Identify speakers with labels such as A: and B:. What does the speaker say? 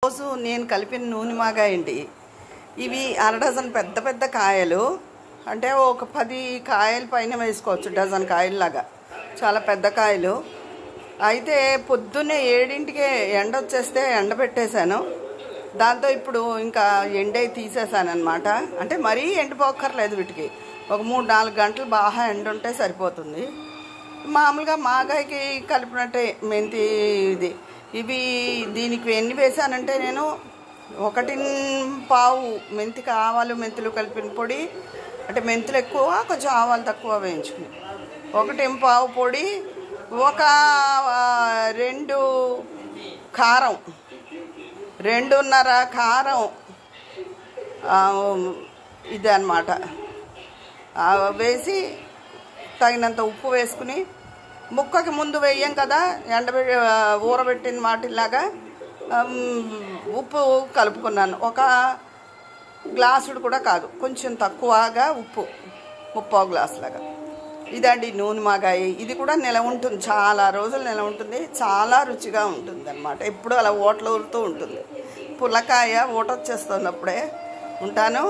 A: రోజు నేను కలిపిన నూనె మాగాయండి. ఇవి అరడజన్ పెద్ద పెద్ద కాయలు, అంటే ఒక 10 కాయల పైన వేసుకోవచ్చు, డజన్ కాయల్లాగా చాలా పెద్ద కాయలు. అయితే పొద్దున్నే 7ంటికే ఎండ వచ్చేస్తే ఎండబెట్టేశాను. దాంతో ఇప్పుడు ఇంకా ఎండే తీసేసాను అనమాట. అంటే మరీ ఎండిపోక్కర్లేదు, వీటికి ఒక 3-4 గంటలు బాగా ఎండ ఉంటే సరిపోతుంది. మామూలుగా మాగాయకి కలిపినట్టే మెంతి ఇది. ఇవి దీనికి ఎన్ని వేసానంటే నేను 1.25 మెంతికి ఆవాలు మెంతులు కలిపిన పొడి, అంటే మెంతులు ఎక్కువ కొంచెం ఆవాలు తక్కువ వేయించుకుని 1.25 పొడి, ఒక 2 కారం, 2.5 కారం, ఇది అన్నమాట వేసి తగినంత ఉప్పు వేసుకుని, ముక్కకి ముందు వేయం కదా ఊరబెట్టిన వాటిలాగా ఉప్పు కలుపుకున్నాను. ఒక గ్లాసుడు కూడా కాదు, కొంచెం తక్కువగా ఉప్పు, 30 గ్లాసు లాగా. ఇదండి నూనె మాగాయ. ఇది కూడా నిల ఉంటుంది, చాలా రోజులు నిల ఉంటుంది, చాలా రుచిగా ఉంటుంది అన్నమాట. ఎప్పుడు అలా ఓట్లు ఊరుతూ ఉంటుంది. పుల్లకాయ ఊట వచ్చేస్తుంది అప్పుడే. ఉంటాను.